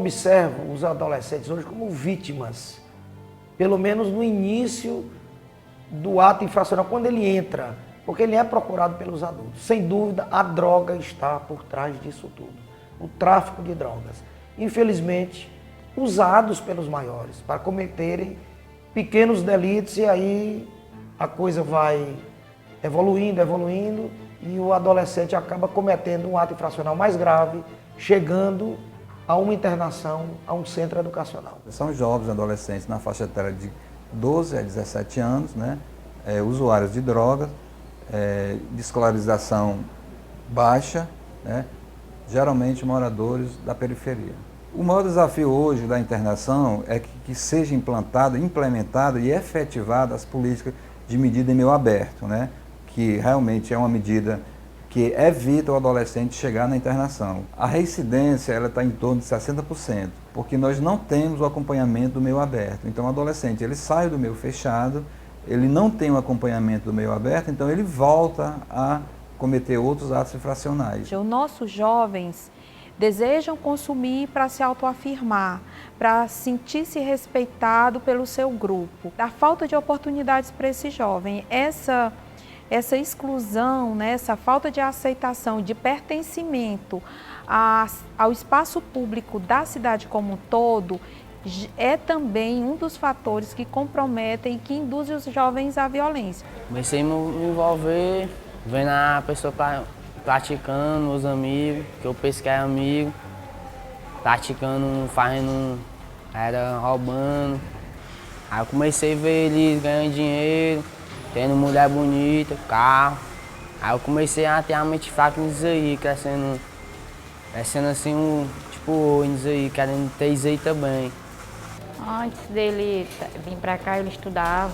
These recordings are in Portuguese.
observo os adolescentes hoje como vítimas, pelo menos no início do ato infracional, quando ele entra, porque ele é procurado pelos adultos. Sem dúvida, a droga está por trás disso tudo. O tráfico de drogas. Infelizmente, usados pelos maiores para cometerem pequenos delitos, e aí a coisa vai evoluindo, e o adolescente acaba cometendo um ato infracional mais grave, chegando a uma internação, a um centro educacional. São jovens adolescentes na faixa etária de 12 a 17 anos, né? Usuários de drogas, de escolarização baixa, né? Geralmente moradores da periferia. O maior desafio hoje da internação é que seja implementada e efetivada as políticas de medida em meio aberto, né? Que realmente é uma medida que evita o adolescente chegar na internação. A reincidência está em torno de 60%, porque nós não temos o acompanhamento do meio aberto. Então o adolescente ele sai do meio fechado, ele não tem o acompanhamento do meio aberto, então ele volta a cometer outros atos infracionais. Os nossos jovens desejam consumir para se autoafirmar, para sentir-se respeitado pelo seu grupo. A falta de oportunidades para esse jovem, essa exclusão, né, essa falta de aceitação, de pertencimento ao espaço público da cidade como um todo, é também um dos fatores que comprometem e que induzem os jovens à violência. Comecei a me envolver, vendo a pessoa praticando, meus amigos, que eu penso que é amigo, praticando, era roubando. Aí eu comecei a ver eles ganhando dinheiro, tendo mulher bonita, carro. Aí eu comecei a ter a mente fraca nisso aí, crescendo assim, tipo, nisso aí, querendo ter isso aí também. Antes dele vir pra cá, ele estudava.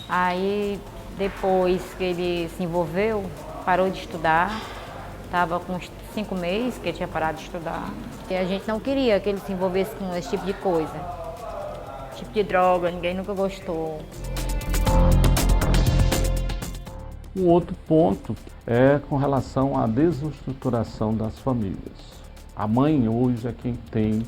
Aí, depois que ele se envolveu, parou de estudar. Estava com uns 5 meses que ele tinha parado de estudar. E a gente não queria que ele se envolvesse com esse tipo de coisa. Tipo de droga, ninguém nunca gostou. Um outro ponto é com relação à desestruturação das famílias. A mãe hoje é quem tem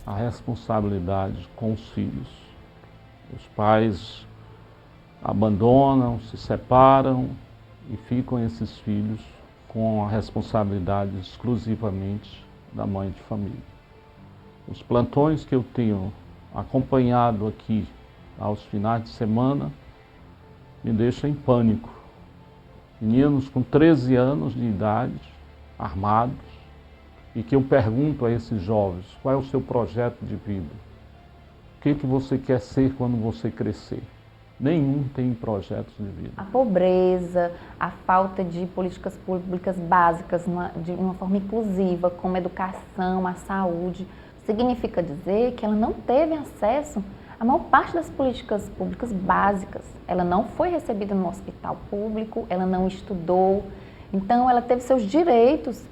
a responsabilidade com os filhos. Os pais abandonam, se separam e ficam esses filhos com a responsabilidade exclusivamente da mãe de família. Os plantões que eu tenho acompanhado aqui aos finais de semana me deixam em pânico. Meninos com 13 anos de idade, armados, e que eu pergunto a esses jovens, qual é o seu projeto de vida? O que você quer ser quando você crescer? Nenhum tem projetos de vida. A pobreza, a falta de políticas públicas básicas de uma forma inclusiva, como a educação, a saúde, significa dizer que ela não teve acesso à maior parte das políticas públicas básicas. Ela não foi recebida no hospital público, ela não estudou, então ela teve seus direitos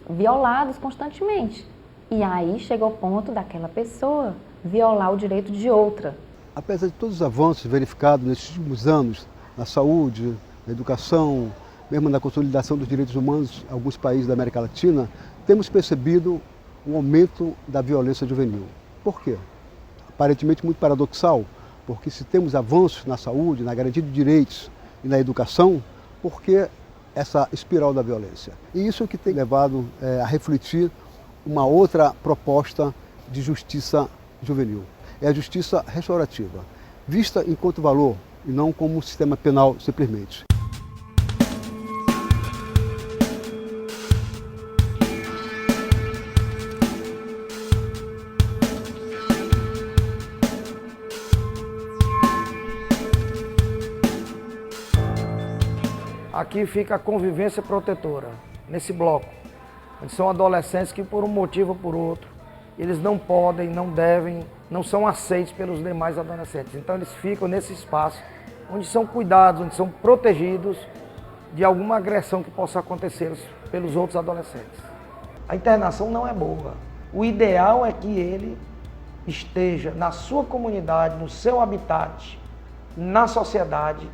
violados constantemente. E aí chega ao ponto daquela pessoa violar o direito de outra. Apesar de todos os avanços verificados nesses últimos anos na saúde, na educação, mesmo na consolidação dos direitos humanos em alguns países da América Latina, temos percebido um aumento da violência juvenil. Por quê? Aparentemente muito paradoxal, porque se temos avanços na saúde, na garantia de direitos e na educação, por que essa espiral da violência? E isso é o que tem levado a refletir uma outra proposta de justiça juvenil. É a justiça restaurativa, vista enquanto valor e não como um sistema penal simplesmente. Aqui fica a convivência protetora, nesse bloco, onde são adolescentes que por um motivo ou por outro, eles não podem, não devem, não são aceitos pelos demais adolescentes. Então eles ficam nesse espaço, onde são cuidados, onde são protegidos de alguma agressão que possa acontecer pelos outros adolescentes. A internação não é boa. O ideal é que ele esteja na sua comunidade, no seu habitat, na sociedade,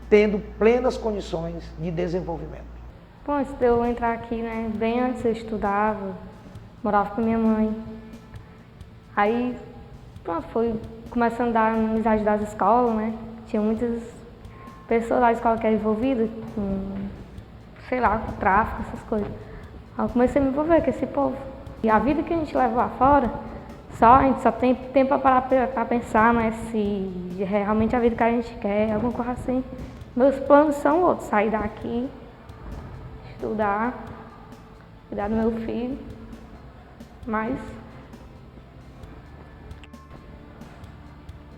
tendo plenas condições de desenvolvimento. Bom, antes de eu entrar aqui, bem antes eu estudava, morava com minha mãe. Aí, pronto, foi começando a dar amizade das escolas, né? Tinha muitas pessoas da escola que eram envolvidas com, sei lá, com tráfico, essas coisas. Aí eu comecei a me envolver com esse povo. E a vida que a gente leva lá fora, a gente só tem tempo para parar para pensar, né, se é realmente a vida que a gente quer, alguma coisa assim. Meus planos são outros, sair daqui, estudar, cuidar do meu filho, mas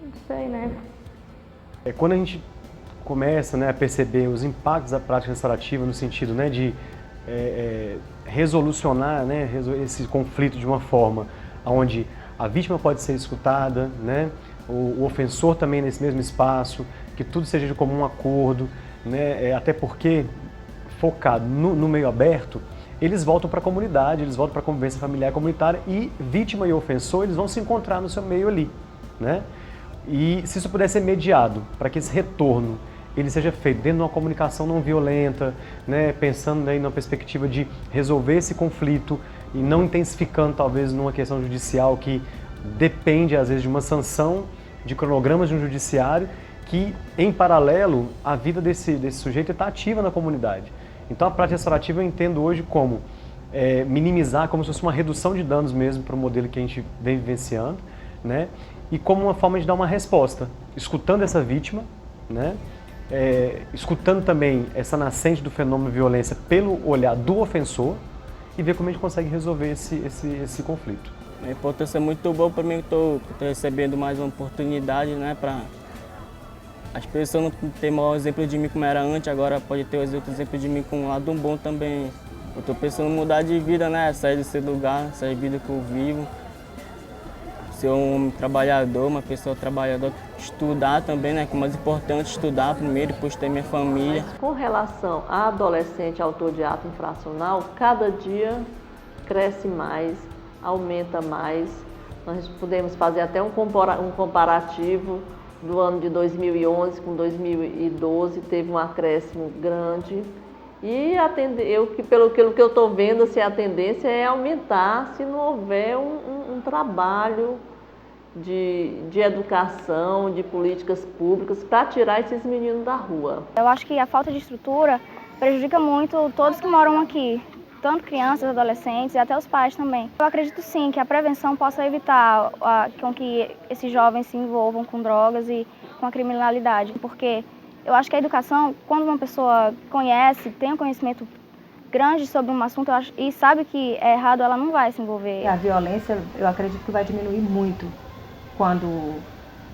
não sei, né. Quando a gente começa, né, a perceber os impactos da prática restaurativa no sentido, né, de resolucionar, né, esse conflito de uma forma onde a vítima pode ser escutada, né, o ofensor também nesse mesmo espaço, que tudo seja de comum acordo, né, até porque, focado no meio aberto, eles voltam para a comunidade, eles voltam para a convivência familiar comunitária e vítima e ofensor, eles vão se encontrar no seu meio ali, né? E se isso puder ser mediado, para que esse retorno ele seja feito dentro de uma comunicação não violenta, né, pensando aí numa perspectiva de resolver esse conflito e não intensificando talvez numa questão judicial que depende às vezes de uma sanção, de cronogramas de um judiciário, que em paralelo a vida desse sujeito está ativa na comunidade. Então a prática restaurativa eu entendo hoje como minimizar, como se fosse uma redução de danos mesmo para o modelo que a gente vem vivenciando, né, e como uma forma de dar uma resposta, escutando essa vítima, né, escutando também essa nascente do fenômeno de violência pelo olhar do ofensor e ver como a gente consegue resolver esse conflito. A importância é muito boa para mim, que estou recebendo mais uma oportunidade, né, para as pessoas não terem o maior exemplo de mim como era antes, agora pode ter outro exemplo de mim com um lado bom também. Eu estou pensando em mudar de vida, né, sair desse lugar, sair da vida que eu vivo, ser um homem trabalhador, uma pessoa trabalhadora, estudar também, né, que é mais importante estudar primeiro, depois ter minha família. Com relação a adolescente autor de ato infracional, cada dia cresce mais, aumenta mais. Nós podemos fazer até um comparativo do ano de 2011 com 2012, teve um acréscimo grande. E pelo que eu estou vendo, assim, a tendência é aumentar se não houver um trabalho de educação, de políticas públicas para tirar esses meninos da rua. Eu acho que a falta de estrutura prejudica muito todos que moram aqui, tanto crianças, adolescentes e até os pais também. Eu acredito sim que a prevenção possa evitar com que esses jovens se envolvam com drogas e com a criminalidade, porque eu acho que a educação, quando uma pessoa conhece, tem um conhecimento grande sobre um assunto e sabe que é errado, ela não vai se envolver. A violência, eu acredito que vai diminuir muito quando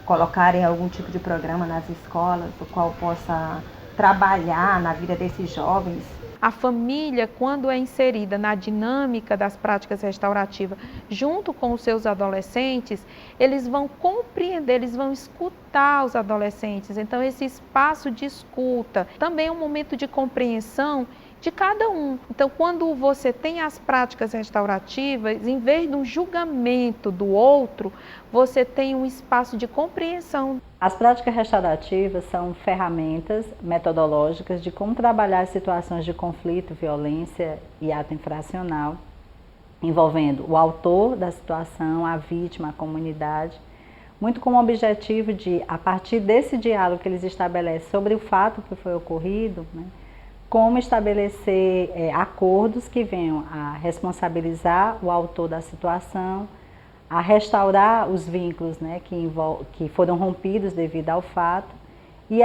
colocarem algum tipo de programa nas escolas, o qual possa trabalhar na vida desses jovens. A família, quando é inserida na dinâmica das práticas restaurativas, junto com os seus adolescentes, eles vão compreender, eles vão escutar os adolescentes. Então, esse espaço de escuta também é um momento de compreensão de cada um. Então, quando você tem as práticas restaurativas, em vez de um julgamento do outro, você tem um espaço de compreensão. As práticas restaurativas são ferramentas metodológicas de como trabalhar situações de conflito, violência e ato infracional, envolvendo o autor da situação, a vítima, a comunidade, muito com o objetivo de, a partir desse diálogo que eles estabelecem sobre o fato que foi ocorrido, né, como estabelecer acordos que venham a responsabilizar o autor da situação, a restaurar os vínculos, né, que foram rompidos devido ao fato e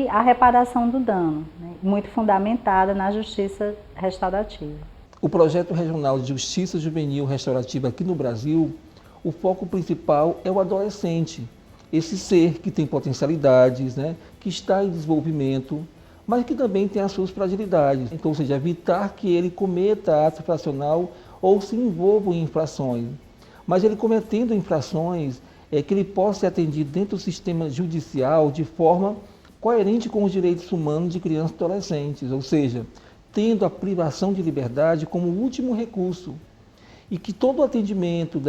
a reparação do dano, né, muito fundamentada na justiça restaurativa. O projeto regional de justiça juvenil restaurativa aqui no Brasil, o foco principal é o adolescente, esse ser que tem potencialidades, né, que está em desenvolvimento, mas que também tem as suas fragilidades. Então, ou seja, evitar que ele cometa ato infracional ou se envolva em infrações. Mas ele cometendo infrações, que ele possa ser atendido dentro do sistema judicial de forma coerente com os direitos humanos de crianças e adolescentes, ou seja, tendo a privação de liberdade como último recurso. E que todo o atendimento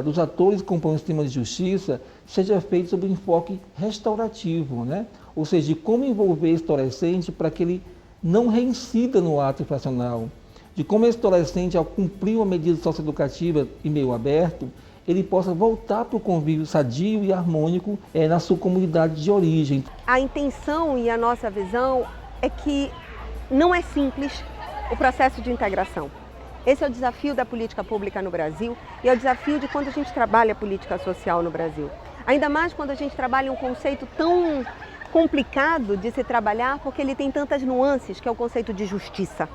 dos atores que compõem o sistema de justiça seja feito sob um enfoque restaurativo, né? Ou seja, de como envolver esse adolescente para que ele não reincida no ato infracional, de como esse adolescente, ao cumprir uma medida socioeducativa em meio aberto, ele possa voltar para o convívio sadio e harmônico na sua comunidade de origem. A intenção e a nossa visão é que não é simples o processo de integração. Esse é o desafio da política pública no Brasil e é o desafio de quando a gente trabalha a política social no Brasil. Ainda mais quando a gente trabalha um conceito tão complicado de se trabalhar, porque ele tem tantas nuances, que é o conceito de justiça.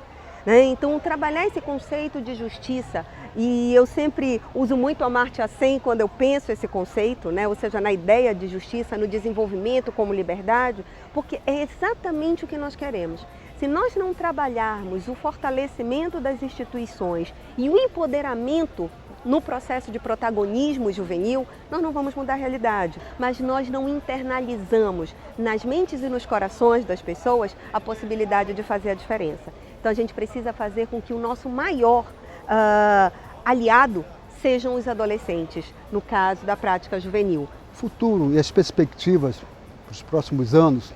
Então, trabalhar esse conceito de justiça, e eu sempre uso muito a Amartya Sen quando eu penso esse conceito, ou seja, na ideia de justiça, no desenvolvimento como liberdade, porque é exatamente o que nós queremos. Se nós não trabalharmos o fortalecimento das instituições e o empoderamento no processo de protagonismo juvenil, nós não vamos mudar a realidade, mas nós não internalizamos nas mentes e nos corações das pessoas a possibilidade de fazer a diferença. Então a gente precisa fazer com que o nosso maior aliado sejam os adolescentes, no caso da prática juvenil. O futuro e as perspectivas para os próximos anos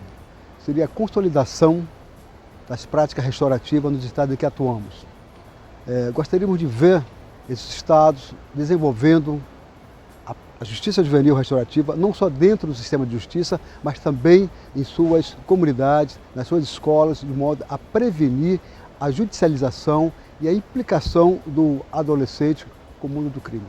seria a consolidação das práticas restaurativas nos estados em que atuamos. Gostaríamos de ver esses estados desenvolvendo a justiça juvenil restaurativa, não só dentro do sistema de justiça, mas também em suas comunidades, nas suas escolas, de modo a prevenir a judicialização e a implicação do adolescente com o mundo do crime.